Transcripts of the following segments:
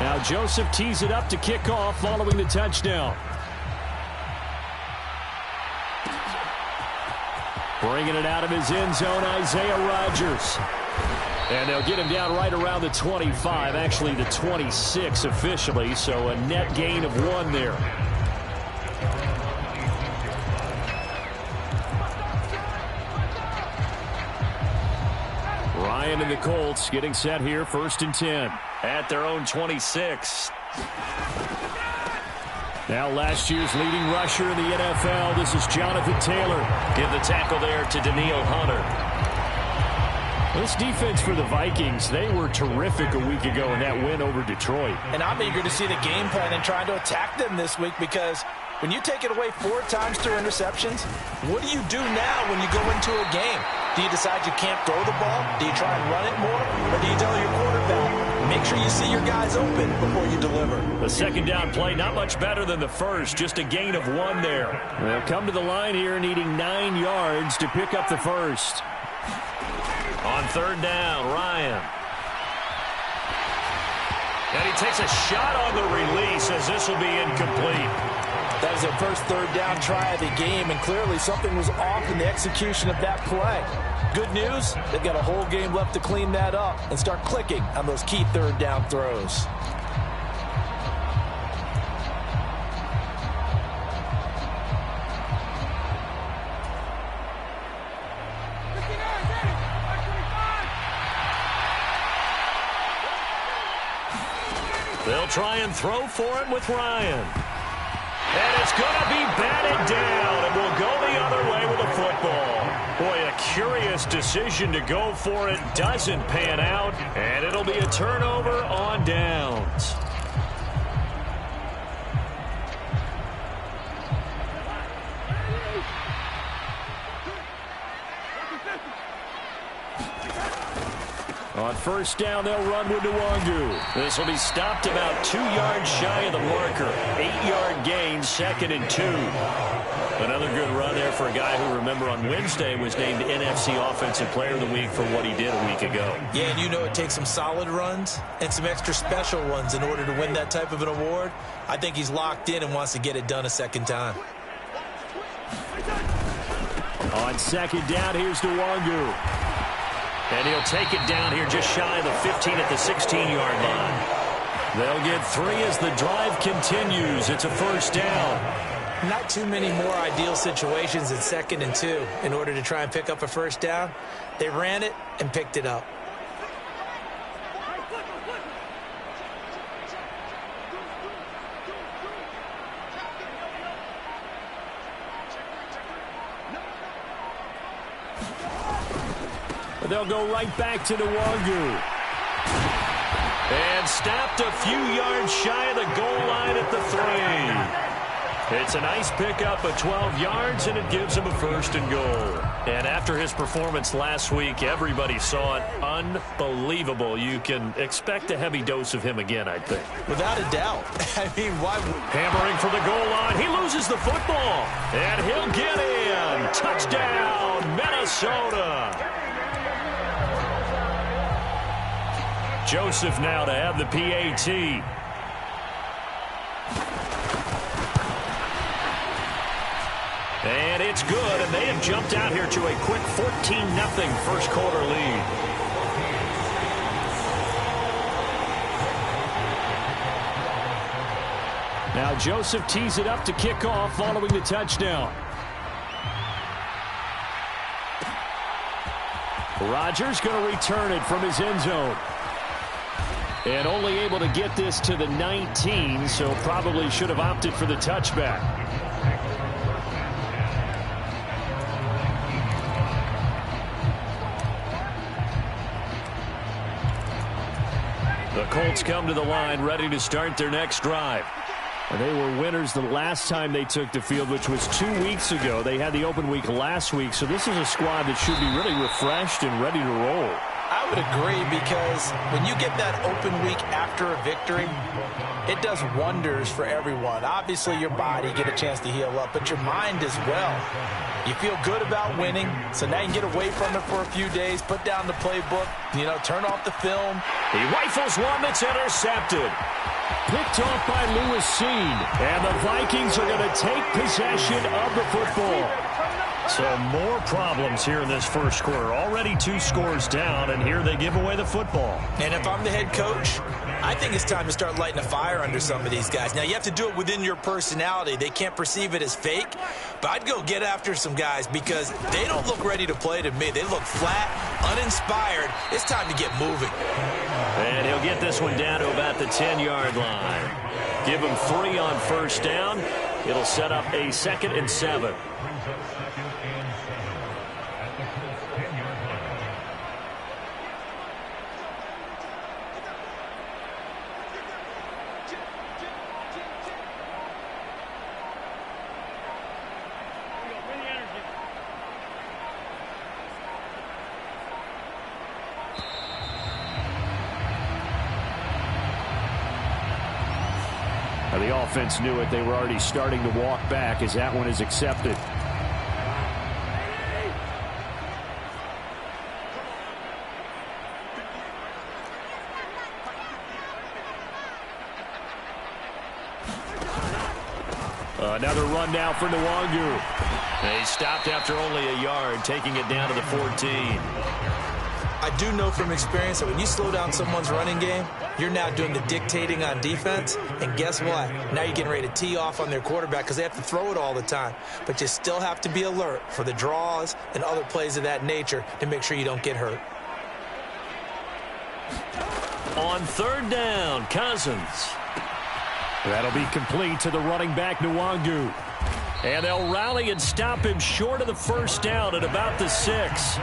Now Joseph tees it up to kick off following the touchdown. Bringing it out of his end zone, Isaiah Rodgers. And they'll get him down right around the 25, actually the 26 officially, so a net gain of 1 there. Ryan and the Colts getting set here, 1st and 10. At their own 26. Now last year's leading rusher in the NFL, this is Jonathan Taylor. Give the tackle there to Danielle Hunter. This defense for the Vikings, they were terrific a week ago in that win over Detroit. And I'm eager to see the game plan and trying to attack them this week, because when you take it away 4 times through interceptions, what do you do now when you go into a game? Do you decide you can't throw the ball? Do you try and run it more? Or do you tell your quarterback, make sure you see your guys open before you deliver? The second down play, not much better than the first, just a gain of 1 there. They'll come to the line here needing 9 yards to pick up the first. On 3rd down, Ryan. And he takes a shot on the release as this will be incomplete. That is their first 3rd down try of the game, and clearly something was off in the execution of that play. Good news, they've got a whole game left to clean that up and start clicking on those key 3rd down throws. They'll try and throw for it with Ryan. And it's going to be batted down, and will go the other way with the football. Boy, a curious decision to go for it. Doesn't pan out, and it'll be a turnover on downs. On 1st down, they'll run with Nwangu. This will be stopped about 2 yards shy of the marker. 8-yard gain, 2nd and 2. Another good run there for a guy who, remember, on Wednesday was named NFC Offensive Player of the Week for what he did a week ago. Yeah, and you know it takes some solid runs and some extra special ones in order to win that type of an award. I think he's locked in and wants to get it done a second time. On 2nd down, here's Nwangu. And he'll take it down here just shy of the 15 at the 16-yard line. They'll get 3 as the drive continues. It's a 1st down. Not too many more ideal situations in 2nd and 2 in order to try and pick up a 1st down. They ran it and picked it up. They'll go right back to Nwangu. And stopped a few yards shy of the goal line at the 3. It's a nice pickup of 12 yards, and it gives him a 1st and goal. And after his performance last week, everybody saw it. Unbelievable. You can expect a heavy dose of him again, I think. Without a doubt. I mean, why? Hammering for the goal line. He loses the football. And he'll get in. Touchdown, Minnesota. Joseph now to have the PAT. And it's good, and they have jumped out here to a quick 14-0 first quarter lead. Now Joseph tees it up to kick off following the touchdown. Rodgers going to return it from his end zone. And only able to get this to the 19, so probably should have opted for the touchback. The Colts come to the line ready to start their next drive. And they were winners the last time they took the field, which was 2 weeks ago. They had the open week last week, so this is a squad that should be really refreshed and ready to roll. I would agree, because when you get that open week after a victory, it does wonders for everyone. Obviously, your body get a chance to heal up, but your mind as well. You feel good about winning, so now you can get away from it for a few days, put down the playbook, turn off the film. He rifles one that's intercepted. Picked off by Lewis Cine, and the Vikings are going to take possession of the football. So more problems here in this first quarter. Already 2 scores down, and here they give away the football. And if I'm the head coach, I think it's time to start lighting a fire under some of these guys. Now, you have to do it within your personality. They can't perceive it as fake, but I'd go get after some guys because they don't look ready to play to me. They look flat, uninspired. It's time to get moving. And he'll get this one down to about the 10-yard line. Give him 3 on first down. It'll set up a 2nd and 7. The offense knew it. They were already starting to walk back as that one is accepted. Another run now for Nwangu. They stopped after only a yard, taking it down to the 14. I do know from experience that when you slow down someone's running game, you're now doing the dictating on defense. And guess what? Now you're getting ready to tee off on their quarterback because they have to throw it all the time. But you still have to be alert for the draws and other plays of that nature to make sure you don't get hurt. On 3rd down, Cousins. That'll be complete to the running back, Nwangu. And they'll rally and stop him short of the first down at about the 6.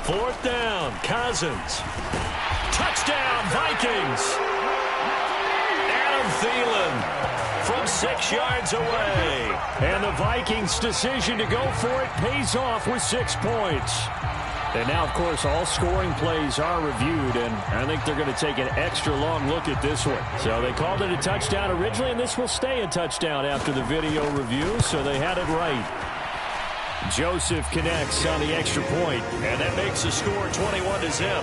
Fourth down, Cousins. Touchdown, Vikings. Adam Thielen from 6 yards away. And the Vikings' decision to go for it pays off with 6 points. And now, of course, all scoring plays are reviewed, and I think they're going to take an extra long look at this one. So they called it a touchdown originally, and this will stay a touchdown after the video review, so they had it right. Joseph connects on the extra point, and that makes the score 21-0.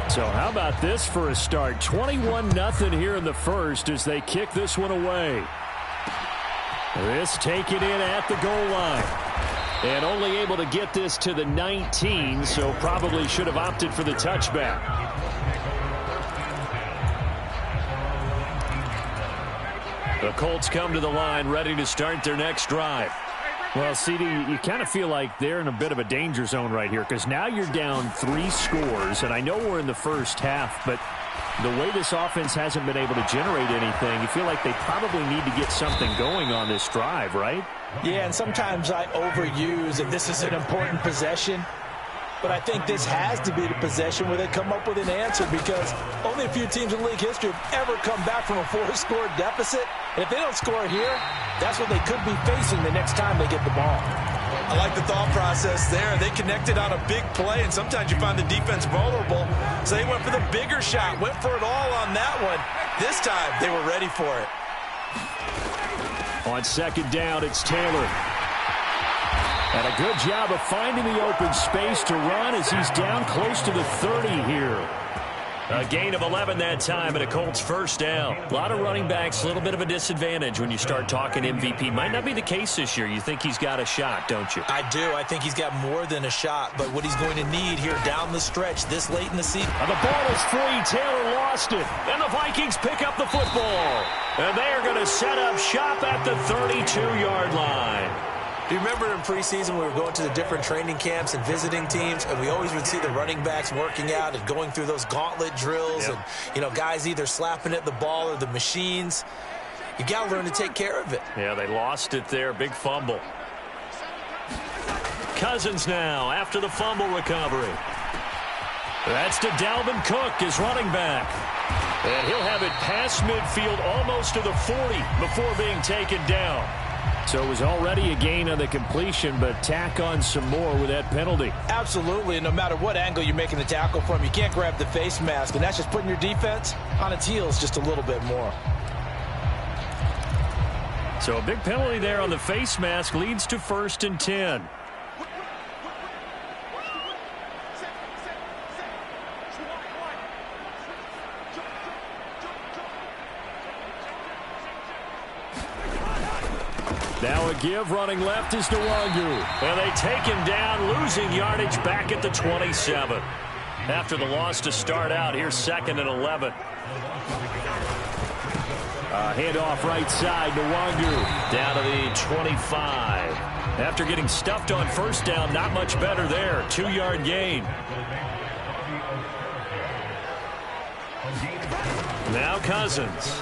So how about this for a start? 21-0 here in the first as they kick this one away. This taken in at the goal line. And only able to get this to the 19, so probably should have opted for the touchback. The Colts come to the line ready to start their next drive. Well, CD, you kind of feel like they're in a bit of a danger zone right here because now you're down 3 scores, and I know we're in the first half, but the way this offense hasn't been able to generate anything, you feel like they probably need to get something going on this drive, right? Yeah, and sometimes I overuse if this is an important possession. But I think this has to be the possession where they come up with an answer because only a few teams in league history have ever come back from a 4-score deficit. And if they don't score here, that's what they could be facing the next time they get the ball. I like the thought process there. They connected on a big play, and sometimes you find the defense vulnerable. So they went for the bigger shot, went for it all on that one. This time, they were ready for it. On 2nd down, it's Taylor. And a good job of finding the open space to run as he's down close to the 30 here. A gain of 11 that time and a Colts first down. A lot of running backs, a little bit of a disadvantage when you start talking MVP. Might not be the case this year. You think he's got a shot, don't you? I do. I think he's got more than a shot. But what he's going to need here down the stretch this late in the season. And the ball is free. Taylor lost it. And the Vikings pick up the football. And they are going to set up shop at the 32-yard line. Do you remember in preseason we were going to the different training camps and visiting teams, and we always would see the running backs working out and going through those gauntlet drills, and, you know, guys either slapping at the ball or the machines. You got to learn to take care of it. Yeah, they lost it there. Big fumble. Cousins now after the fumble recovery. That's to Dalvin Cook, his running back. And he'll have it past midfield almost to the 40 before being taken down. So it was already a gain on the completion, but tack on some more with that penalty. Absolutely. No matter what angle you're making the tackle from, you can't grab the face mask, and that's just putting your defense on its heels just a little bit more. So a big penalty there on the face mask leads to 1st and 10. Now a give running left is Nwangu. And they take him down, losing yardage back at the 27. After the loss to start out, here's 2nd and 11. Handoff right side, Nwangu down to the 25. After getting stuffed on 1st down, not much better there. 2-yard gain. Now Cousins.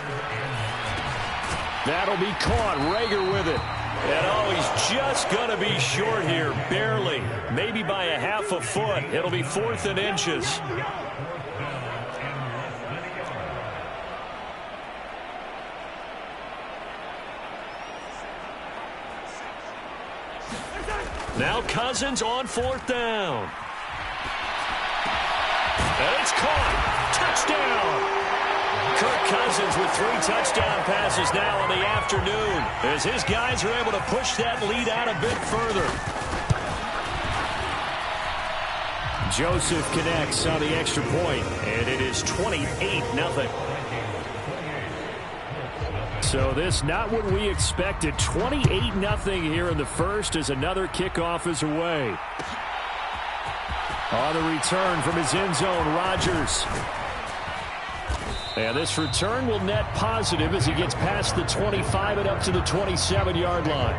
That'll be caught. Rager with it. And oh, he's just going to be short here. Barely. Maybe by a half a foot. It'll be 4th and inches. Now Cousins on 4th down. And it's caught. Touchdown. Kirk Cousins with 3 touchdown passes now in the afternoon as his guys are able to push that lead out a bit further. Joseph connects on the extra point, and it is 28-0. So this not what we expected. 28-0 here in the first as another kickoff is away. On the return from his end zone, Rodgers. And this return will net positive as he gets past the 25 and up to the 27-yard line.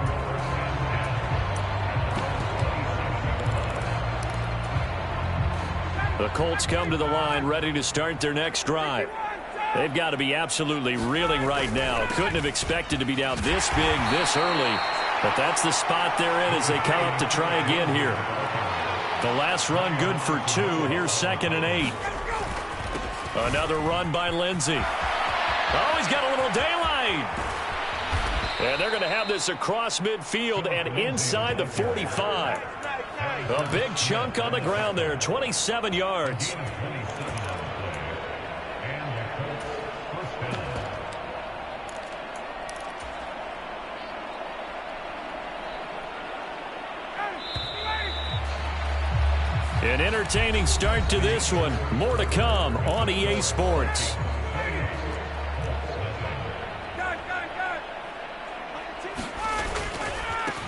The Colts come to the line ready to start their next drive. They've got to be absolutely reeling right now. Couldn't have expected to be down this big this early, but that's the spot they're in as they come up to try again here. The last run good for 2. Here's 2nd and 8. Another run by Lindsey. Oh, he's got a little daylight. And they're going to have this across midfield and inside the 45. A big chunk on the ground there, 27 yards. An entertaining start to this one. More to come on EA Sports.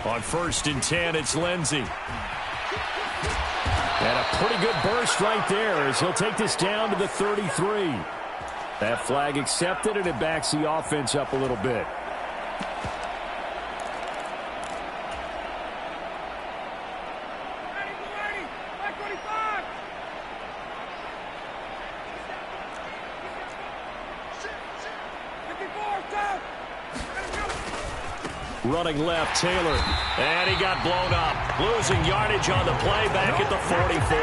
On 1st and 10, it's Lindsey. And a pretty good burst right there as he'll take this down to the 33. That flag accepted, and it backs the offense up a little bit. Running left, Taylor. And he got blown up. Losing yardage on the play back at the 44.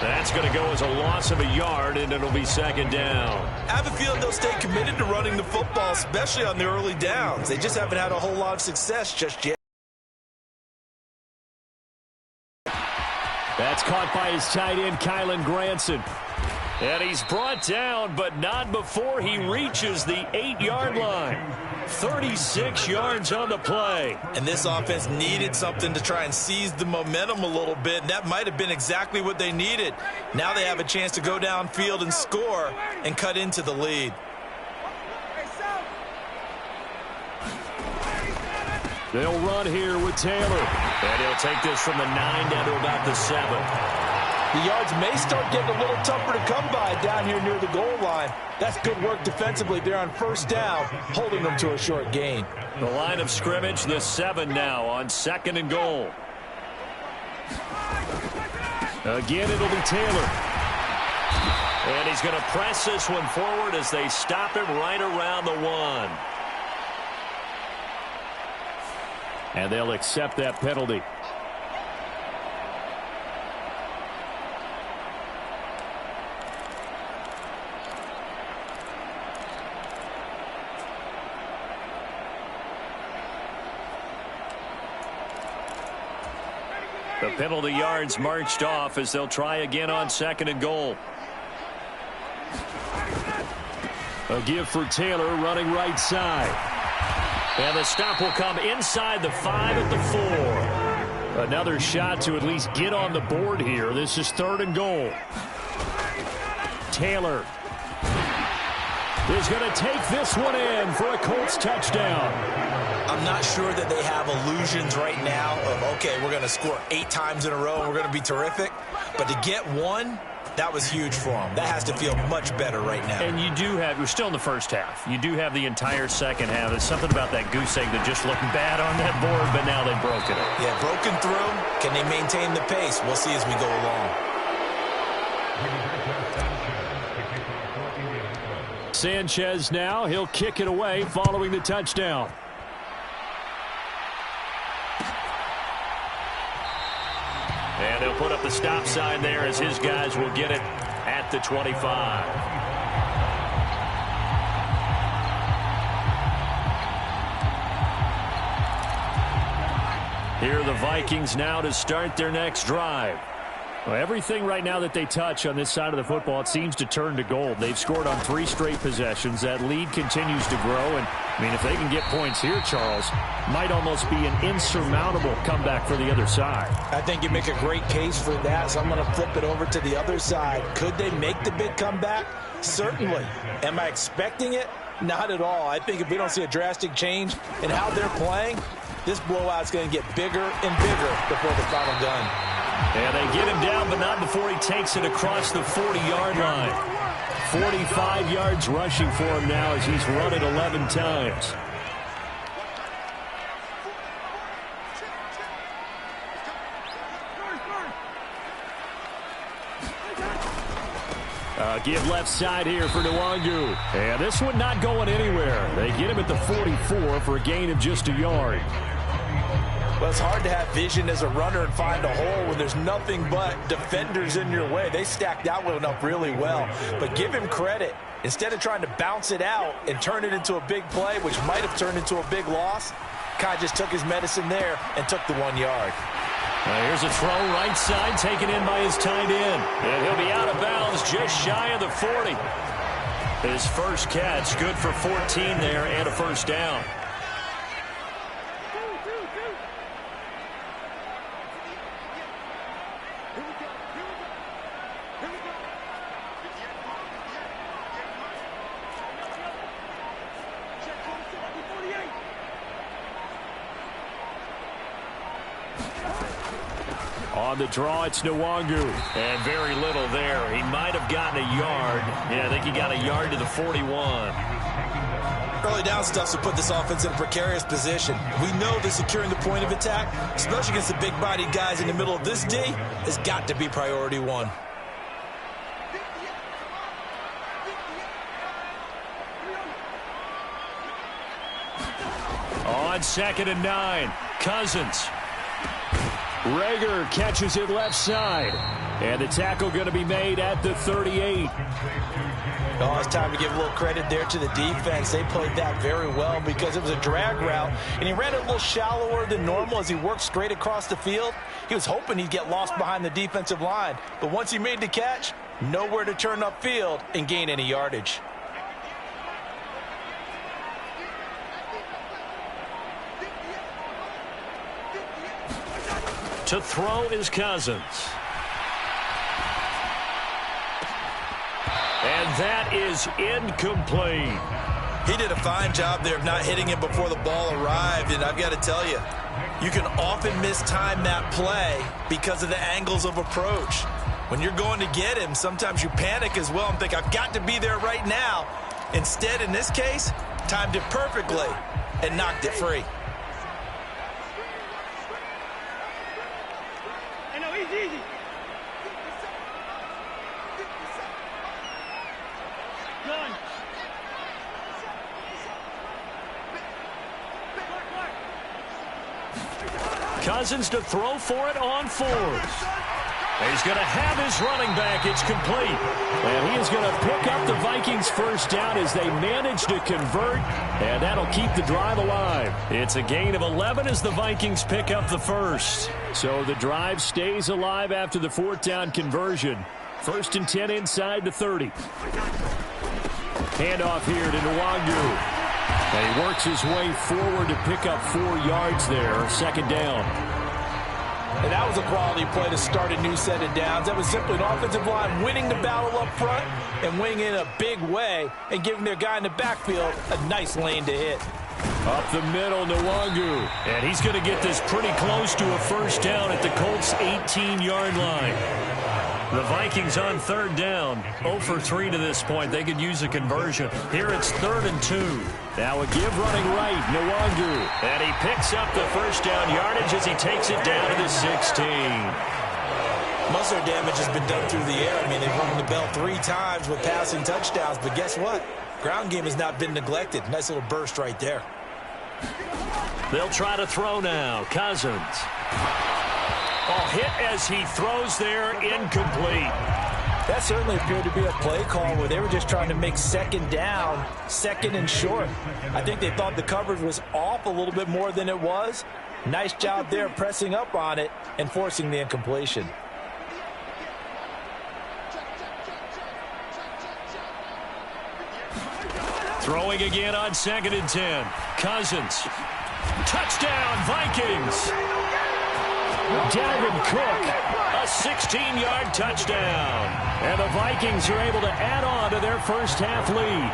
That's going to go as a loss of a yard, and it'll be 2nd down. I have a feeling they'll stay committed to running the football, especially on the early downs. They just haven't had a whole lot of success just yet. That's caught by his tight end, Kylen Granson. And he's brought down, but not before he reaches the 8-yard line. 36 yards on the play. And this offense needed something to try and seize the momentum a little bit, and that might have been exactly what they needed. Now they have a chance to go downfield and score and cut into the lead. They'll run here with Taylor. And he'll take this from the 9 down to about the 7. The yards may start getting a little tougher to come by down here near the goal line. That's good work defensively there on first down, holding them to a short gain. The line of scrimmage, the 7 now on 2nd and goal. Again, it'll be Taylor. And he's going to press this one forward as they stop him right around the 1. And they'll accept that penalty. The penalty yards marched off as they'll try again on 2nd and goal. A give for Taylor running right side. And the stop will come inside the 5 at the 4. Another shot to at least get on the board here. This is 3rd and goal. Taylor is going to take this one in for a Colts touchdown. I'm not sure that they have illusions right now of, okay, we're going to score 8 times in a row and we're going to be terrific. But to get one, that was huge for them. That has to feel much better right now. And you do have, we're still in the first half. You do have the entire second half. There's something about that goose egg that just looked bad on that board, but now they've broken it. Yeah, broken through. Can they maintain the pace? We'll see as we go along. Sanchez now, he'll kick it away following the touchdown. And they'll put up the stop sign there as his guys will get it at the 25. Here are the Vikings now to start their next drive. Well, everything right now that they touch on this side of the football, it seems to turn to gold. They've scored on 3 straight possessions. That lead continues to grow. And, I mean, if they can get points here, Charles, might almost be an insurmountable comeback for the other side. I think you make a great case for that, so I'm going to flip it over to the other side. Could they make the big comeback? Certainly. Am I expecting it? Not at all. I think if we don't see a drastic change in how they're playing, this blowout's going to get bigger and bigger before the final gun. And they get him down, but not before he takes it across the 40-yard line. 45 yards rushing for him now as he's run it 11 times. Give left side here for Nwangu. And this one not going anywhere. They get him at the 44 for a gain of just a yard. Well, it's hard to have vision as a runner and find a hole when there's nothing but defenders in your way. They stacked that one up really well. But give him credit. Instead of trying to bounce it out and turn it into a big play, which might have turned into a big loss, Kai just took his medicine there and took the 1 yard. Here's a throw right side taken in by his tight end. And he'll be out of bounds just shy of the 40. His first catch, good for 14 there and a first down. On the draw, it's Nwangu. And very little there. He might have gotten a yard. Yeah, I think he got a yard to the 41. Early down stuff to put this offense in a precarious position. We know that securing the point of attack, especially against the big-bodied guys in the middle of this D, has got to be priority 1. On 2nd and 9, Cousins. Reagor catches it left side. And the tackle going to be made at the 38. Oh, it's time to give a little credit there to the defense. They played that very well because it was a drag route, and he ran it a little shallower than normal as he worked straight across the field. He was hoping he'd get lost behind the defensive line, but once he made the catch, nowhere to turn upfield and gain any yardage. To throw is Cousins. And that is incomplete. He did a fine job there of not hitting him before the ball arrived, and I've got to tell you, you can often mistime that play because of the angles of approach. When you're going to get him, sometimes you panic as well and think, I've got to be there right now. Instead, in this case, timed it perfectly and knocked it free. Easy. Done. Cousins to throw for it on fourth. He's going to have his running back. It's complete. And he is going to pick up the Vikings first down as they manage to convert, and that'll keep the drive alive. It's a gain of 11 as the Vikings pick up the first. So the drive stays alive after the fourth down conversion. 1st and 10 inside the 30. Handoff here to Nwangu. And he works his way forward to pick up 4 yards there. 2nd down. And that was a quality play to start a new set of downs. That was simply an offensive line winning the battle up front and winning in a big way and giving their guy in the backfield a nice lane to hit. Up the middle, Nwangu. And he's going to get this pretty close to a first down at the Colts' 18-yard line. The Vikings on 3rd down. 0 for 3 to this point. They could use a conversion. Here it's 3rd and 2. Now a give running right, Nwangu. And he picks up the first down yardage as he takes it down to the 16. Most of their damage has been done through the air. I mean, they've rung the bell 3 times with passing touchdowns. But guess what? Ground game has not been neglected. Nice little burst right there. They'll try to throw now. Cousins. Ball hit as he throws there, incomplete. That certainly appeared to be a play call where they were just trying to make 2nd down, 2nd and short. I think they thought the coverage was off a little bit more than it was. Nice job there pressing up on it and forcing the incompletion. Throwing again on 2nd and 10. Cousins. Touchdown, Vikings. Dalvin Cook, a 16-yard touchdown. And the Vikings are able to add on to their first half lead.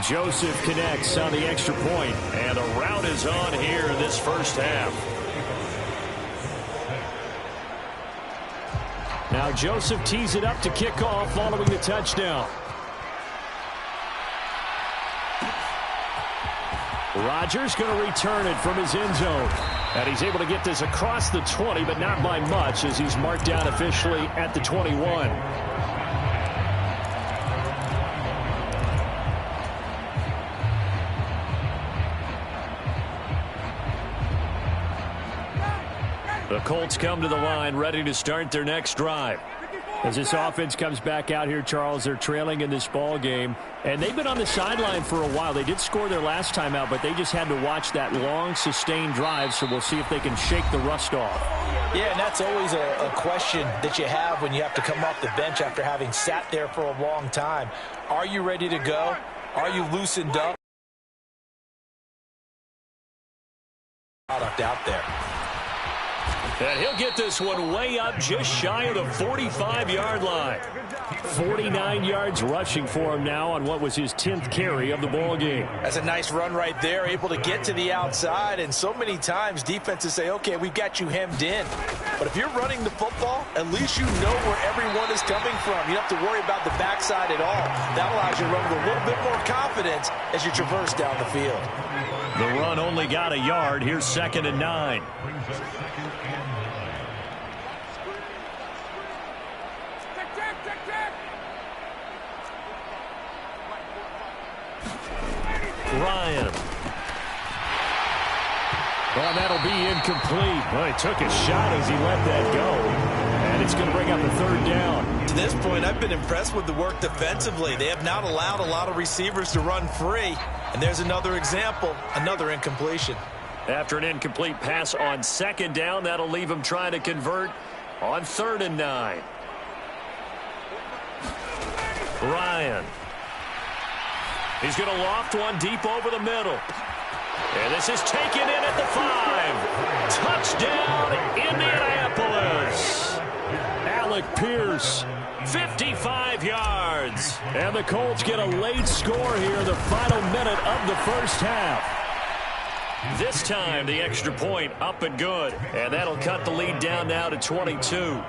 Joseph connects on the extra point, and a rout is on here in this first half. Now Joseph tees it up to kick off following the touchdown. Rodgers going to return it from his end zone. And he's able to get this across the 20, but not by much as he's marked down officially at the 21. The Colts come to the line ready to start their next drive. As this offense comes back out here, Charles, they're trailing in this ball game. And they've been on the sideline for a while. They did score their last time out, but they just had to watch that long, sustained drive. So we'll see if they can shake the rust off. Yeah, and that's always a question that you have when you have to come off the bench after having sat there for a long time. Are you ready to go? Are you loosened up? Product out there. And he'll get this one way up just shy of the 45-yard line. 49 yards rushing for him now on what was his 10th carry of the ball game. That's a nice run right there, able to get to the outside. And so many times defenses say, okay, we've got you hemmed in. But if you're running the football, at least you know where everyone is coming from. You don't have to worry about the backside at all. That allows you to run with a little bit more confidence as you traverse down the field. The run only got a yard. Here's 2nd and 9. Ryan. Well, that'll be incomplete. Well, he took a shot as he let that go. And it's going to bring up a 3rd down. To this point, I've been impressed with the work defensively. They have not allowed a lot of receivers to run free. And there's another example, another incompletion. After an incomplete pass on 2nd down, that'll leave him trying to convert on 3rd and 9. Ryan. He's going to loft one deep over the middle. And this is taken in at the 5. Touchdown, Indianapolis. Alec Pierce, 55 yards. And the Colts get a late score here in the final minute of the first half. This time, the extra point up and good. And that'll cut the lead down now to 22.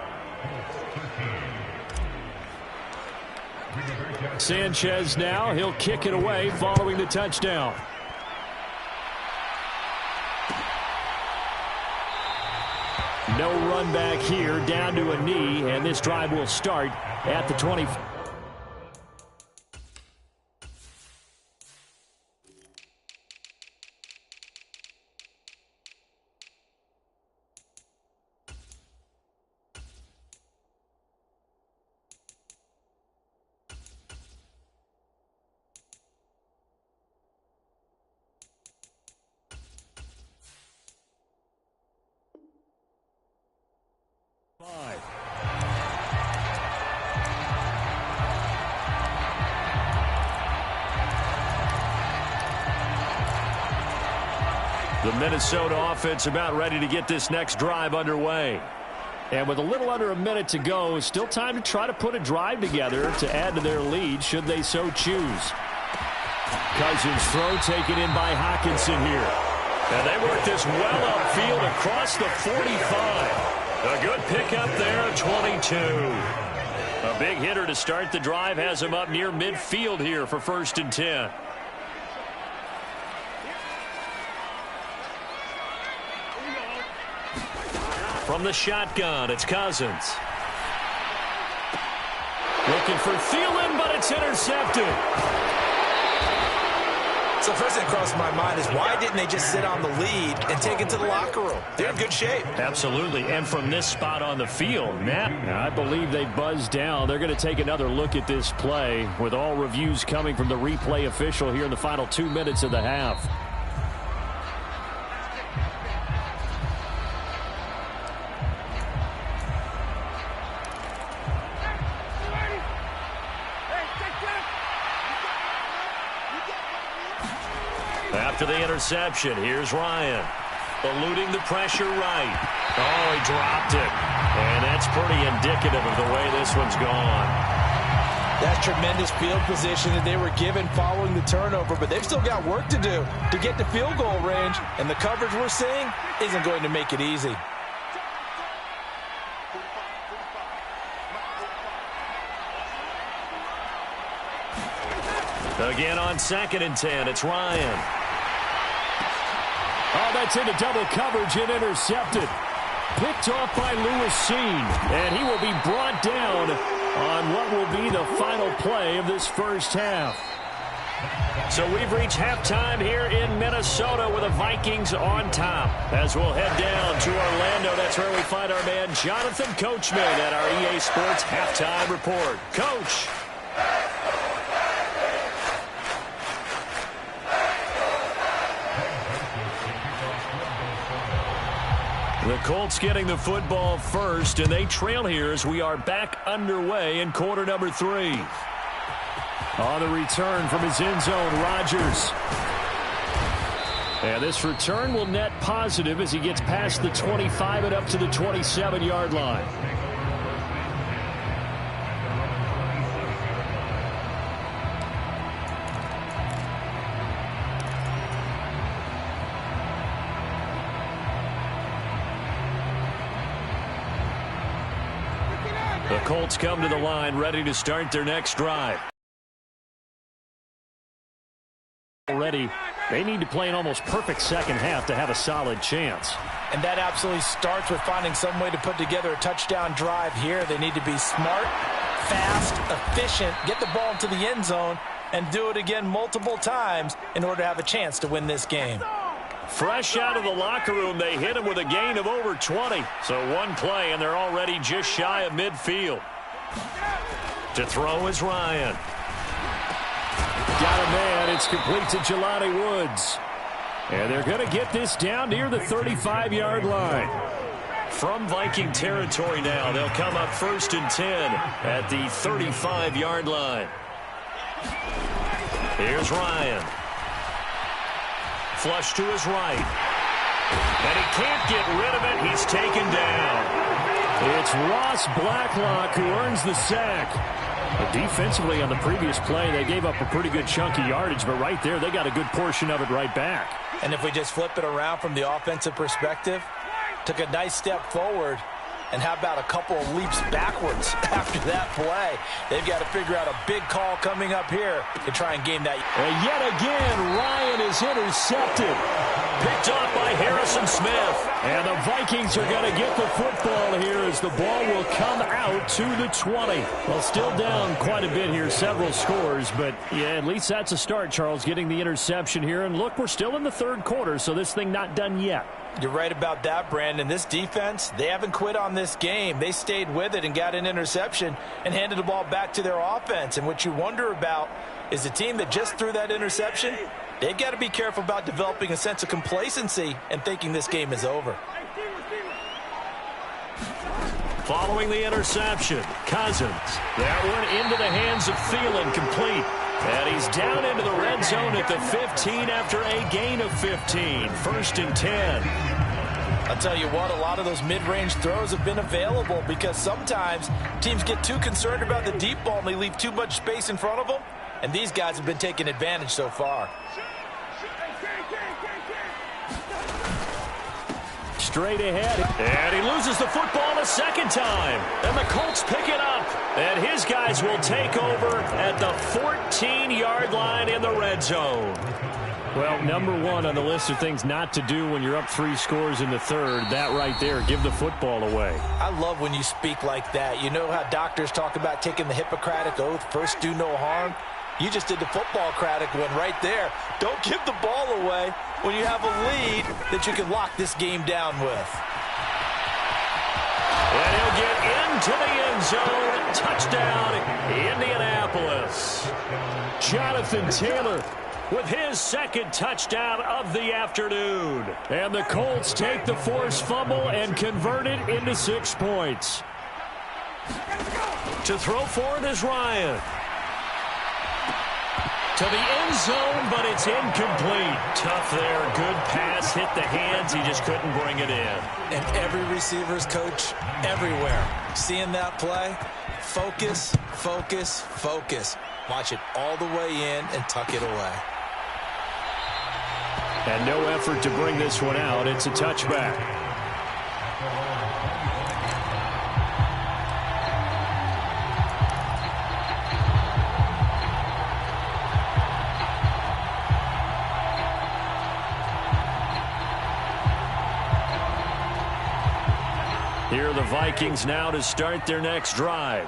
Sanchez now. He'll kick it away following the touchdown. No run back here, down to a knee, and this drive will start at the 20. The Minnesota offense about ready to get this next drive underway. And with a little under a minute to go, still time to try to put a drive together to add to their lead should they so choose. Cousins throw taken in by Hockenson here. And they work this well upfield across the 45. A good pickup there at 22. A big hitter to start the drive has him up near midfield here for 1st and 10. From the shotgun, it's Cousins. Looking for Thielen, but it's intercepted. So first thing that crossed my mind is why didn't they just sit on the lead and take it to the locker room? They're in good shape. Absolutely. And from this spot on the field, Matt. I believe they buzzed down. They're going to take another look at this play with all reviews coming from the replay official here in the final 2 minutes of the half. After the interception, here's Ryan. Eluding the pressure right. Oh, he dropped it. And that's pretty indicative of the way this one's gone. That's tremendous field position that they were given following the turnover, but they've still got work to do to get to field goal range, and the coverage we're seeing isn't going to make it easy. Again on 2nd and 10, it's Ryan. Oh, that's into double coverage and intercepted. Picked off by Lewis Cine, and he will be brought down on what will be the final play of this first half. So we've reached halftime here in Minnesota with the Vikings on top. As we'll head down to Orlando, that's where we find our man Jonathan Coachman at our EA Sports Halftime Report. Coach. The Colts getting the football first, and they trail here as we are back underway in quarter number 3. On the return from his end zone, Rodgers. And this return will net positive as he gets past the 25 and up to the 27-yard line. The Colts come to the line ready to start their next drive. Already, they need to play an almost perfect second half to have a solid chance. And that absolutely starts with finding some way to put together a touchdown drive here. They need to be smart, fast, efficient, get the ball into the end zone, and do it again multiple times in order to have a chance to win this game. Fresh out of the locker room, they hit him with a gain of over 20. So one play, and they're already just shy of midfield. To throw is Ryan. Got a man. It's complete to Jelani Woods. And they're going to get this down near the 35-yard line. From Viking territory now, they'll come up 1st and 10 at the 35-yard line. Here's Ryan. Flush to his right. And he can't get rid of it. He's taken down. It's Ross Blacklock who earns the sack. Defensively on the previous play, they gave up a pretty good chunk of yardage, but right there, they got a good portion of it right back. And if we just flip it around from the offensive perspective, took a nice step forward, and how about a couple of leaps backwards after that play? They've got to figure out a big call coming up here to try and gain that. And yet again, Ryan is intercepted. Picked off by Harrison Smith. And the Vikings are going to get the football here as the ball will come out to the 20. Well, still down quite a bit here, several scores, but yeah, at least that's a start, Charles, getting the interception here. And look, we're still in the third quarter, so this thing not done yet. You're right about that, Brandon. This defense, they haven't quit on this game. They stayed with it and got an interception and handed the ball back to their offense. And what you wonder about is the team that just threw that interception, they've got to be careful about developing a sense of complacency and thinking this game is over. Following the interception, Cousins. That one into the hands of Thielen, complete. And he's down into the red zone at the 15 after a gain of 15. 1st and 10. I'll tell you what, a lot of those mid-range throws have been available because sometimes teams get too concerned about the deep ball and they leave too much space in front of them. And these guys have been taking advantage so far. Straight ahead. And he loses the football a second time. And the Colts pick it up. And his guys will take over at the 14-yard line in the red zone. Well, number one on the list of things not to do when you're up 3 scores in the third, that right there, give the football away. I love when you speak like that. You know how doctors talk about taking the Hippocratic Oath, first do no harm? You just did the football-cratic one right there. Don't give the ball away when you have a lead that you can lock this game down with. And he'll get into the end zone. Touchdown, Indianapolis. Jonathan Taylor with his second touchdown of the afternoon. And the Colts take the forced fumble and convert it into 6 points. To throw for it is Ryan. To the end zone, but it's incomplete. Tough there. Good pass. Hit the hands. He just couldn't bring it in. And every receiver's coach everywhere. Seeing that play, focus, focus, focus. Watch it all the way in and tuck it away. And no effort to bring this one out. It's a touchback. Here are the Vikings now to start their next drive.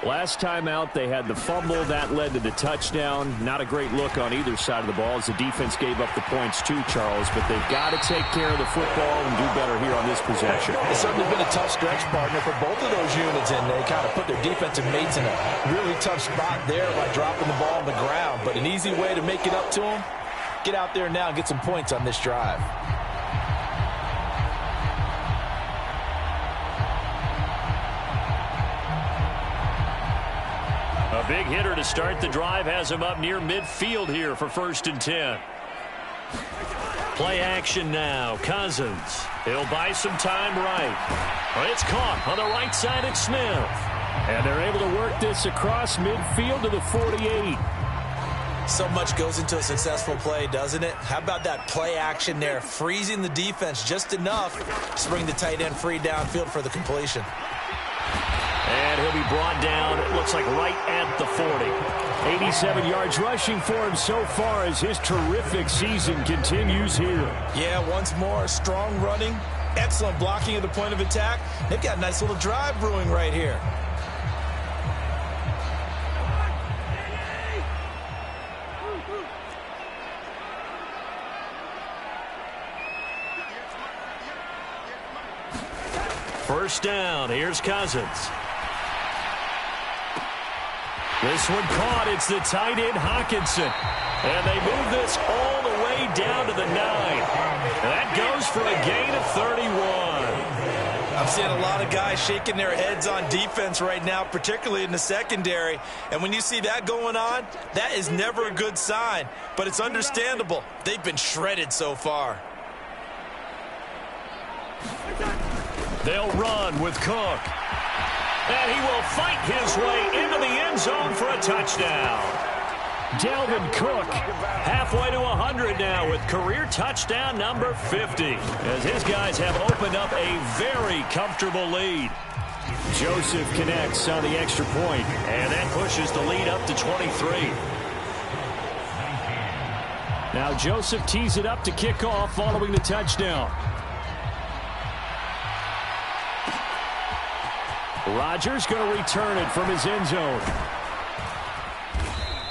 Last time out, they had the fumble. That led to the touchdown. Not a great look on either side of the ball as the defense gave up the points too, Charles. But they've got to take care of the football and do better here on this possession. It's certainly been a tough stretch, partner, for both of those units, and they kind of put their defensive mates in a really tough spot there by dropping the ball on the ground. But an easy way to make it up to them, get out there now and get some points on this drive. A big hitter to start the drive has him up near midfield here for 1st and 10. Play action now. Cousins. He'll buy some time right. It's caught on the right side at Smith. And they're able to work this across midfield to the 48. So much goes into a successful play, doesn't it? How about that play action there? Freezing the defense just enough to bring the tight end free downfield for the completion. And he'll be brought down, it looks like right at the 40. 87 yards rushing for him so far as his terrific season continues here. Yeah, once more, strong running, excellent blocking at the point of attack. They've got a nice little drive brewing right here. First down, here's Cousins. This one caught. It's the tight end, Hockenson. And they move this all the way down to the 9. That goes for a gain of 31. I'm seeing a lot of guys shaking their heads on defense right now, particularly in the secondary. And when you see that going on, that is never a good sign. But it's understandable. They've been shredded so far. They'll run with Cook. And he will fight his way into the end zone for a touchdown. Dalvin Cook halfway to 100 now with career touchdown number 50, as his guys have opened up a very comfortable lead. Joseph connects on the extra point, and that pushes the lead up to 23. Now Joseph tees it up to kick off following the touchdown. Rodgers going to return it from his end zone.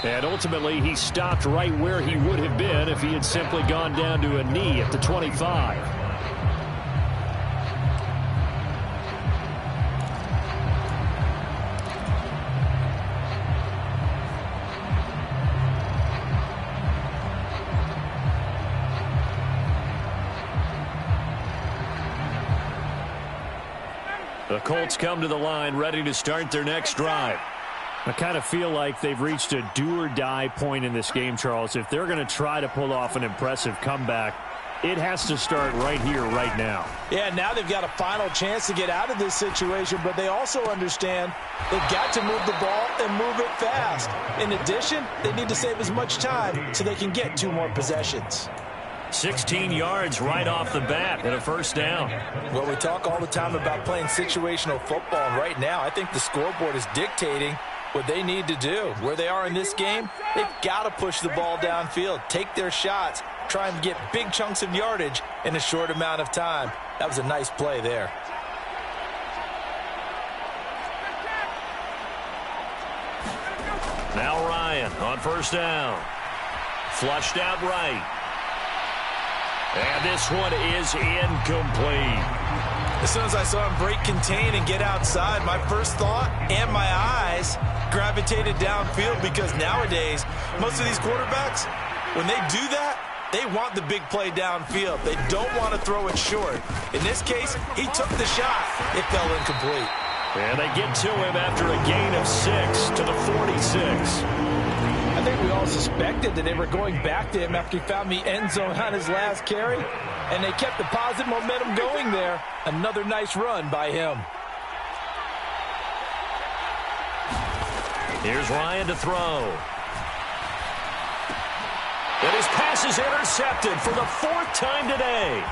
And ultimately, he stopped right where he would have been if he had simply gone down to a knee at the 25. The Colts come to the line ready to start their next drive. I kind of feel like they've reached a do-or-die point in this game, Charles. If they're going to try to pull off an impressive comeback, it has to start right here, right now. Yeah, now they've got a final chance to get out of this situation, but they also understand they've got to move the ball and move it fast. In addition, they need to save as much time so they can get 2 more possessions. 16 yards right off the bat and a first down. Well, we talk all the time about playing situational football, and right now I think the scoreboard is dictating what they need to do. Where they are in this game, they've got to push the ball downfield, take their shots, try and get big chunks of yardage in a short amount of time. That was a nice play there. Now Ryan on first down. Flushed out right. And this one is incomplete. As soon as I saw him break contain and get outside, my first thought and my eyes gravitated downfield, because nowadays, most of these quarterbacks, when they do that, they want the big play downfield. They don't want to throw it short. In this case, he took the shot. It fell incomplete. And they get to him after a gain of 6 to the 46. I think we all suspected that they were going back to him after he found the end zone on his last carry, and they kept the positive momentum going there. Another nice run by him. Here's Ryan to throw. And his pass is intercepted for the 4th time today.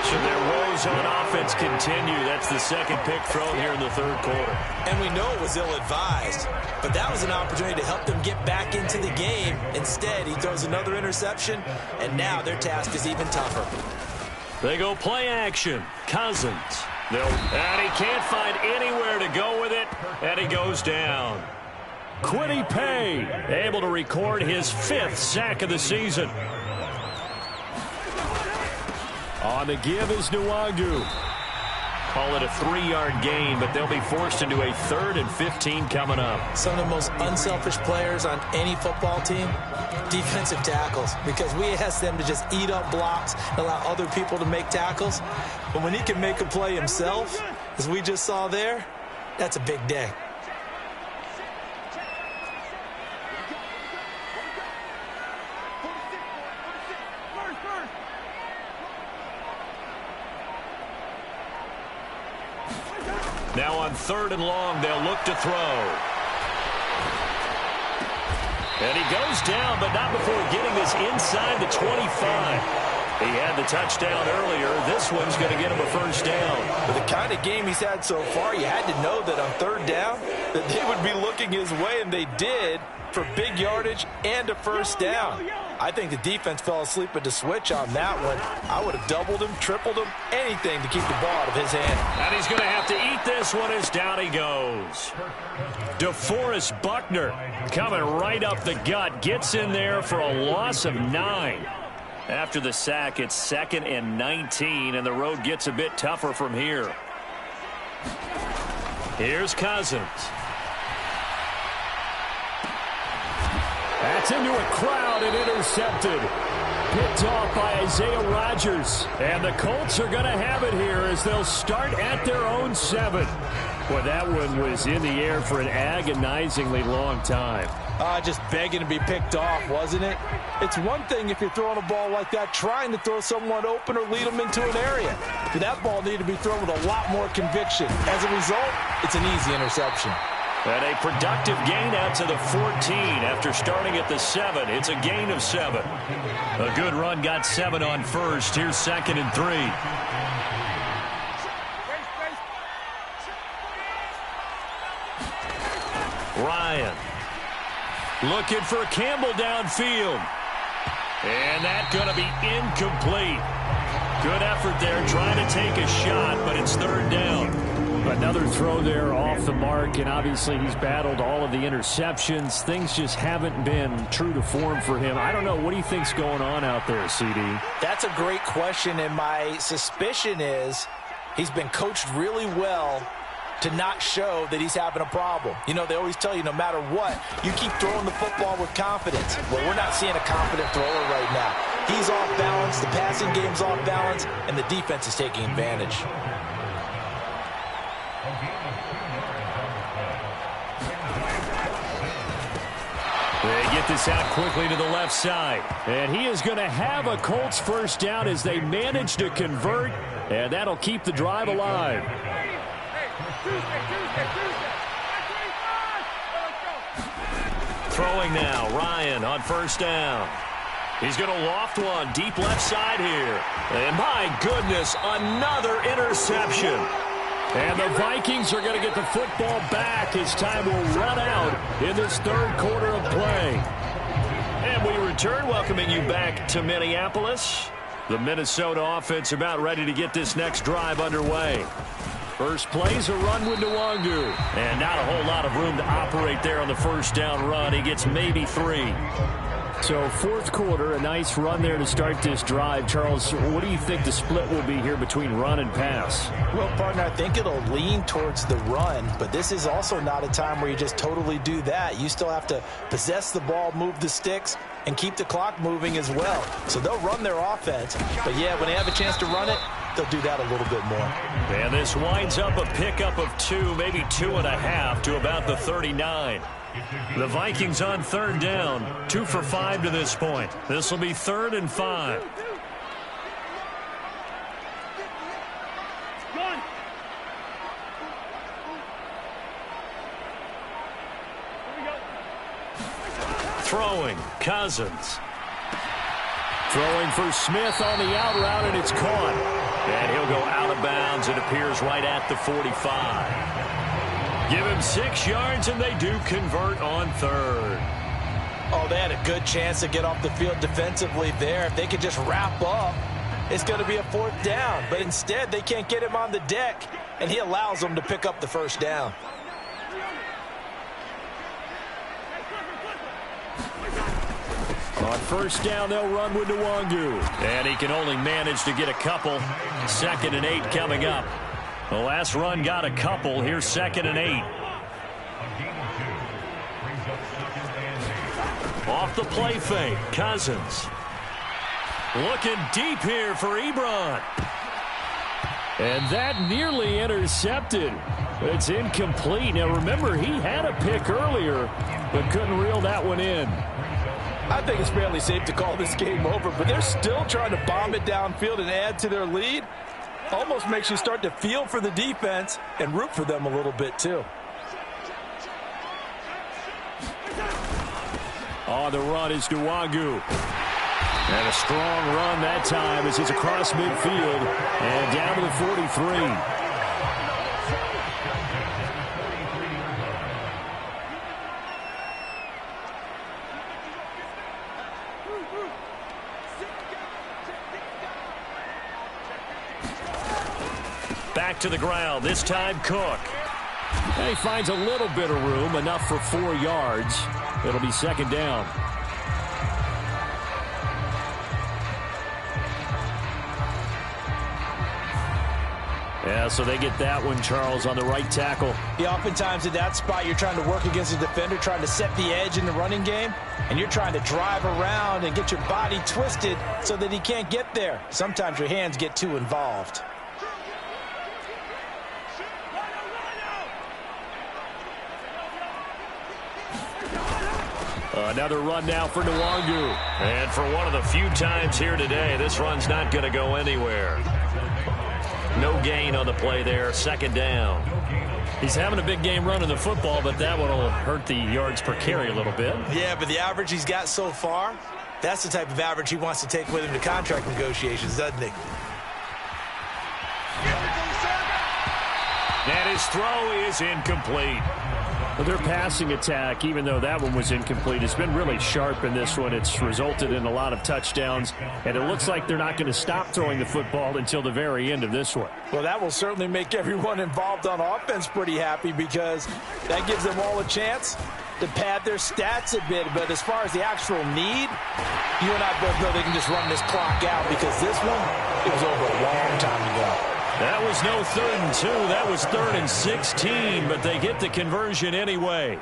So their woes on offense continue. That's the second pick thrown here in the 3rd quarter. And we know it was ill-advised, but that was an opportunity to help them get back into the game. Instead, he throws another interception, and now their task is even tougher. They go play action. Cousins. And he can't find anywhere to go with it, and he goes down. Kwity Paye able to record his 5th sack of the season. On the give is Nwangu. Call it a 3-yard gain, but they'll be forced into a 3rd and 15 coming up. Some of the most unselfish players on any football team, defensive tackles, because we ask them to just eat up blocks and allow other people to make tackles. But when he can make a play himself, as we just saw there, that's a big day. Now on 3rd and long, they'll look to throw. And he goes down, but not before getting this inside the 25. He had the touchdown earlier. This one's going to get him a first down. With the kind of game he's had so far, you had to know that on 3rd down that they would be looking his way, and they did, for big yardage and a first down. I think the defense fell asleep at the switch on that one. I would have doubled him, tripled him, anything to keep the ball out of his hand. And he's going to have to eat this one as down he goes. DeForest Buckner coming right up the gut. Gets in there for a loss of 9. After the sack, it's 2nd and 19, and the road gets a bit tougher from here. Here's Cousins. That's into a crowd and intercepted. Picked off by Isaiah Rodgers. And the Colts are going to have it here as they'll start at their own 7. Well, that one was in the air for an agonizingly long time. Just begging to be picked off, wasn't it? It's one thing if you're throwing a ball like that, trying to throw someone open or lead them into an area. But that ball needed to be thrown with a lot more conviction. As a result, it's an easy interception. And a productive gain out to the 14 after starting at the 7. It's a gain of 7. A good run got 7 on first. Here's 2nd and 3. Ryan looking for Campbell downfield. And that's going to be incomplete. Good effort there trying to take a shot, but it's 3rd down. Another throw there off the mark, and obviously he's battled all of the interceptions. Things just haven't been true to form for him. I don't know. What do you think's going on out there, CD? That's a great question, and my suspicion is he's been coached really well to not show that he's having a problem. You know, they always tell you no matter what, you keep throwing the football with confidence. Well, we're not seeing a confident thrower right now. He's off balance, the passing game's off balance, and the defense is taking advantage. They get this out quickly to the left side. And he is going to have a Colts first down as they manage to convert, and that'll keep the drive alive. Throwing now, Ryan on first down. He's going to loft one deep left side here. And my goodness, another interception. And the Vikings are going to get the football back as time will run out in this 3rd quarter of play. And we return, welcoming you back to Minneapolis. The Minnesota offense about ready to get this next drive underway. First play's a run with Nwangu. And not a whole lot of room to operate there on the first down run. He gets maybe 3. So 4th quarter, a nice run there to start this drive. Charles, what do you think the split will be here between run and pass? Well, partner, I think it'll lean towards the run, but this is also not a time where you just totally do that. You still have to possess the ball, move the sticks, and keep the clock moving as well. So they'll run their offense, but yeah, when they have a chance to run it, they'll do that a little bit more. And this winds up a pickup of 2, maybe 2.5 to about the 39. The Vikings on 3rd down, 2 for 5 to this point. This will be 3rd and 5. Throwing, Cousins. Throwing for Smith on the out route, and it's caught. And he'll go out of bounds. It appears right at the 45. Give him 6 yards, and they do convert on 3rd. Oh, they had a good chance to get off the field defensively there. If they could just wrap up, it's going to be a 4th down. But instead, they can't get him on the deck, and he allows them to pick up the first down. On first down, they'll run with Nwangu. And he can only manage to get a couple. 2nd and 8 coming up. The last run got a couple. Here's 2nd and 8. Off the play fake, Cousins. Looking deep here for Ebron. And that nearly intercepted. It's incomplete. Now, remember, he had a pick earlier, but couldn't reel that one in. I think it's fairly safe to call this game over, but they're still trying to bomb it downfield and add to their lead. Almost makes you start to feel for the defense and root for them a little bit, too. On the run is Nwangu. And a strong run that time as it's across midfield and down to the 43. Back to the ground, this time Cook. And he finds a little bit of room, enough for 4 yards. It'll be 2nd down. Yeah, so they get that one, Charles, on the right tackle. Yeah, oftentimes at that spot, you're trying to work against a defender, trying to set the edge in the running game, and you're trying to drive around and get your body twisted so that he can't get there. Sometimes your hands get too involved. Another run now for Nwangu. And for one of the few times here today, this run's not going to go anywhere. No gain on the play there, second down. He's having a big game running the football, but that one will hurt the yards per carry a little bit. Yeah, but the average he's got so far, that's the type of average he wants to take with him to contract negotiations, doesn't he? And his throw is incomplete. Well, their passing attack, even though that one was incomplete, has been really sharp in this one. It's resulted in a lot of touchdowns, and it looks like they're not going to stop throwing the football until the very end of this one. Well, that will certainly make everyone involved on offense pretty happy because that gives them all a chance to pad their stats a bit. But as far as the actual need, you and I both know they can just run this clock out because this one, it was over a long time ago. That was no 3rd and 2. That was 3rd and 16, but they get the conversion anyway.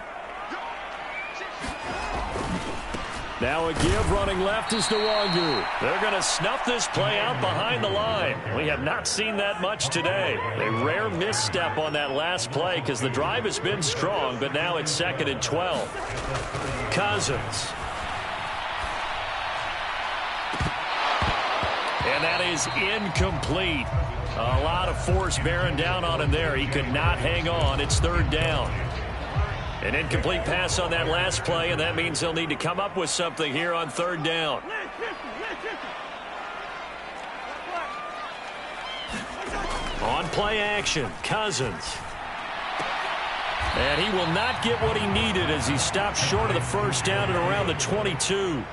Now a give running left is Nwangu. They're going to snuff this play out behind the line. We have not seen that much today. A rare misstep on that last play because the drive has been strong, but now it's 2nd and 12. Cousins. And that is incomplete. A lot of force bearing down on him there. He could not hang on. It's 3rd down. An incomplete pass on that last play, and that means they'll need to come up with something here on 3rd down. On play action, Cousins. And he will not get what he needed as he stopped short of the 1st down at around the 22.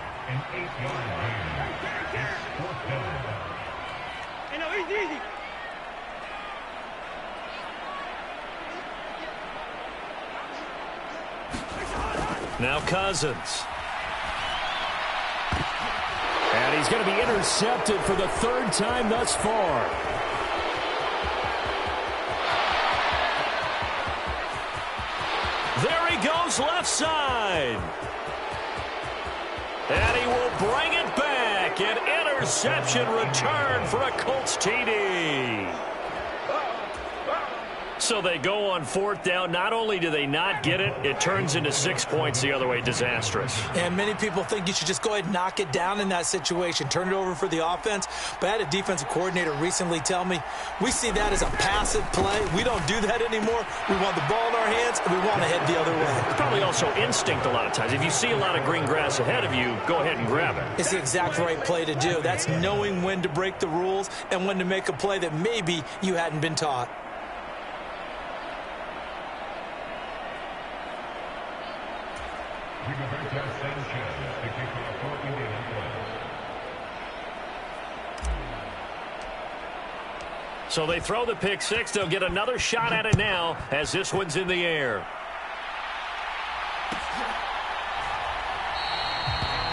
Now Cousins. And he's going to be intercepted for the 3rd time thus far. There he goes left side. And he will bring it back. An interception return for a Colts TD. So they go on 4th down. Not only do they not get it, it turns into 6 points the other way. Disastrous. And many people think you should just go ahead and knock it down in that situation. Turn it over for the offense. But I had a defensive coordinator recently tell me, we see that as a passive play. We don't do that anymore. We want the ball in our hands, and we want to head the other way. It's probably also instinct a lot of times. If you see a lot of green grass ahead of you, go ahead and grab it. It's the exact right play to do. That's knowing when to break the rules and when to make a play that maybe you hadn't been taught. So they throw the pick six. They'll get another shot at it now as this one's in the air.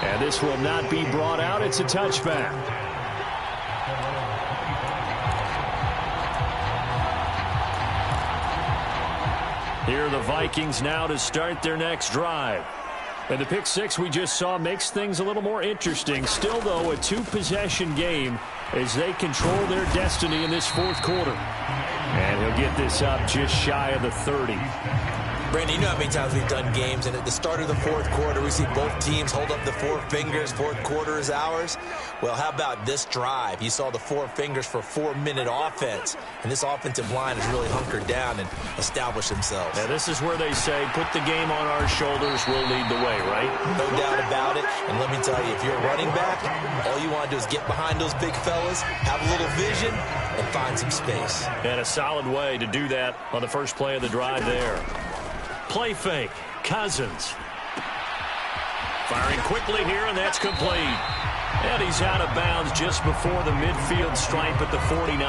And this will not be brought out. It's a touchback. Here are the Vikings now to start their next drive. And the pick six we just saw makes things a little more interesting. Still, though, a two-possession game as they control their destiny in this 4th quarter. And he'll get this up just shy of the 30. Brandon, you know how many times we've done games, and at the start of the 4th quarter, we see both teams hold up the 4 fingers, 4th quarter is ours. Well, how about this drive? You saw the 4 fingers for 4-minute offense, and this offensive line has really hunkered down and established themselves. Now, this is where they say, put the game on our shoulders, we'll lead the way, right? No doubt about it, and let me tell you, if you're a running back, all you want to do is get behind those big fellas, have a little vision, and find some space. And a solid way to do that on the first play of the drive there. Play fake. Cousins. Firing quickly here, and that's complete. And he's out of bounds just before the midfield stripe at the 49.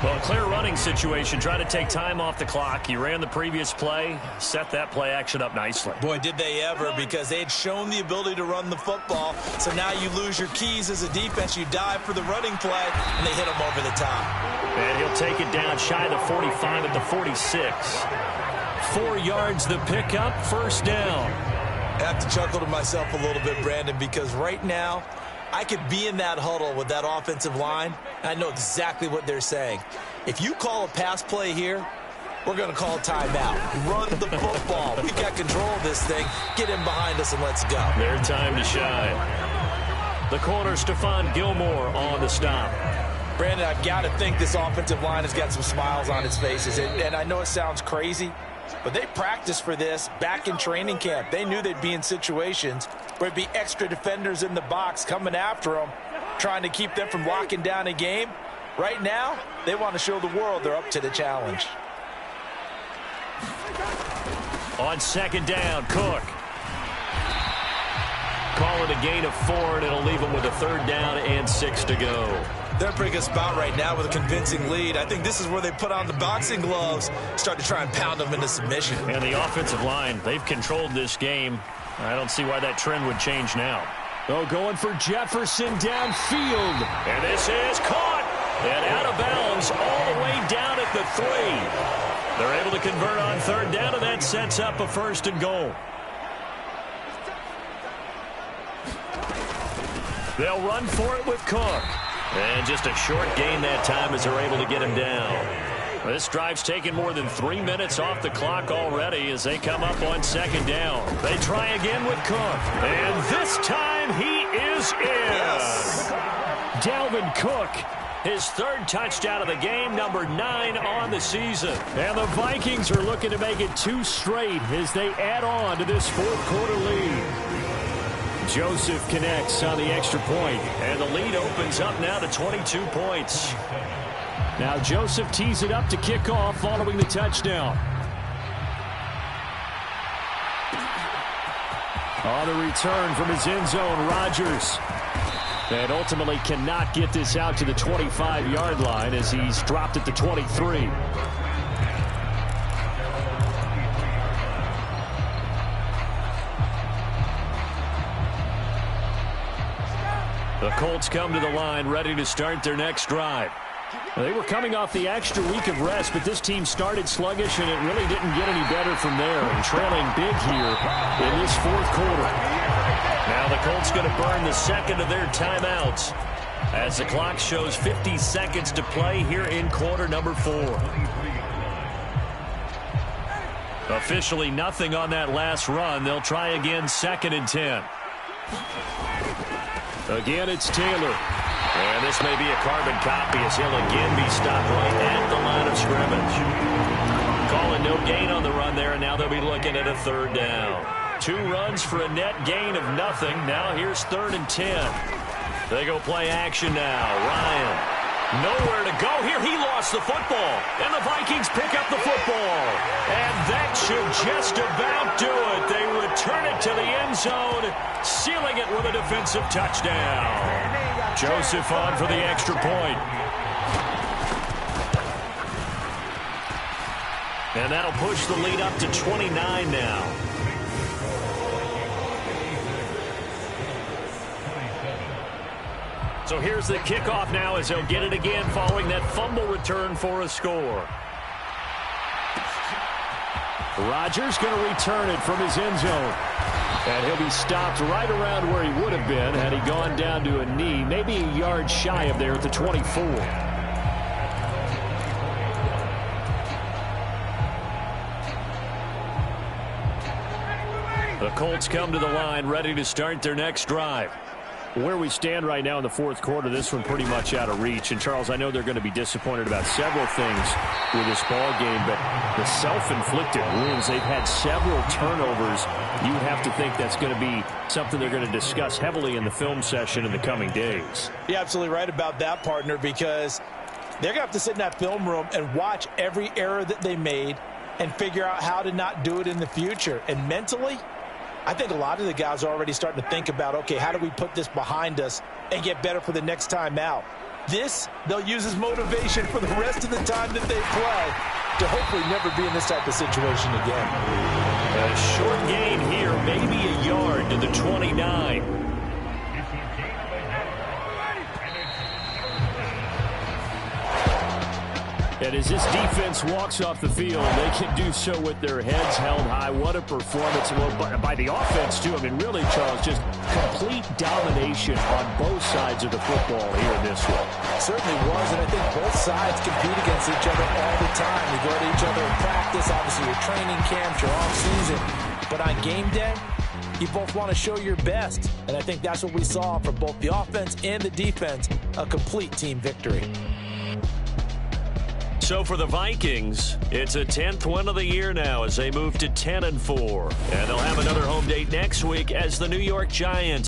Well, clear running situation. Try to take time off the clock. He ran the previous play, set that play action up nicely. Boy, did they ever, because they had shown the ability to run the football. So now you lose your keys as a defense. You dive for the running play, and they hit him over the top. And he'll take it down shy of the 45 at the 46. 4 yards the pickup, 1st down. I have to chuckle to myself a little bit, Brandon, because right now I could be in that huddle with that offensive line, and I know exactly what they're saying. If you call a pass play here, we're going to call timeout. Run the football. We've got control of this thing. Get him behind us and let's go. Their time to shine. The corner, Stephon Gilmore on the stop. Brandon, I've got to think this offensive line has got some smiles on its faces. And I know it sounds crazy, but they practiced for this back in training camp. They knew they'd be in situations where it'd be extra defenders in the box coming after them, trying to keep them from locking down a game. Right now, they want to show the world they're up to the challenge. On second down, Cook. Call it a gain of 4, and it'll leave them with a 3rd down and 6 to go. They're in a pretty good spot right now with a convincing lead. I think this is where they put on the boxing gloves, start to try and pound them into submission. And the offensive line, they've controlled this game. I don't see why that trend would change now. Oh, going for Jefferson downfield. And this is caught and out of bounds all the way down at the 3. They're able to convert on 3rd down, and that sets up a 1st and goal. They'll run for it with Cook. And just a short gain that time as they're able to get him down. This drive's taken more than 3 minutes off the clock already as they come up on 2nd down. They try again with Cook. And this time he is in. Yes. Dalvin Cook, his 3rd touchdown of the game, number 9 on the season. And the Vikings are looking to make it 2 straight as they add on to this 4th quarter lead. Joseph connects on the extra point. And the lead opens up now to 22 points. Now Joseph tees it up to kick off following the touchdown. On the return from his end zone, Rodgers. And ultimately cannot get this out to the 25-yard line as he's dropped at the 23. The Colts come to the line ready to start their next drive. They were coming off the extra week of rest, but this team started sluggish, and it really didn't get any better from there. And trailing big here in this 4th quarter. Now the Colts going to burn the 2nd of their timeouts as the clock shows 50 seconds to play here in quarter number 4. Officially nothing on that last run. They'll try again 2nd and 10. Again, it's Taylor. And this may be a carbon copy as he'll again be stopped right at the line of scrimmage. Calling no gain on the run there, and now they'll be looking at a 3rd down. 2 runs for a net gain of nothing. Now here's 3rd and 10. They go play action now. Ryan, nowhere to go here. He lost the football, and the Vikings pick up the football. And that should just about do it. They return it to the end zone, sealing it with a defensive touchdown. Joseph on for the extra point. And that'll push the lead up to 29 now. So here's the kickoff now as they'll get it again following that fumble return for a score. Rodgers going to return it from his end zone. And he'll be stopped right around where he would have been had he gone down to a knee, maybe a yard shy of there at the 24. The Colts come to the line ready to start their next drive. Where we stand right now in the 4th quarter, this one pretty much out of reach. And, Charles, I know they're going to be disappointed about several things with this ball game, but the self-inflicted wounds, they've had several turnovers. You have to think that's going to be something they're going to discuss heavily in the film session in the coming days. You're absolutely right about that, partner, because they're going to have to sit in that film room and watch every error that they made and figure out how to not do it in the future. And mentally, I think a lot of the guys are already starting to think about, okay, how do we put this behind us and get better for the next time out? This, they'll use as motivation for the rest of the time that they play to hopefully never be in this type of situation again. A short gain here, maybe a yard to the 29. And as this defense walks off the field, they can do so with their heads held high. What a performance by the offense, too. I mean, really, Charles, just complete domination on both sides of the football here in this one. Certainly was, and I think both sides compete against each other all the time. You go to each other in practice, obviously your training camps, your off-season. But on game day, you both want to show your best. And I think that's what we saw from both the offense and the defense, a complete team victory. So for the Vikings, it's a 10th win of the year now as they move to 10-4. And they'll have another home date next week as the New York Giants.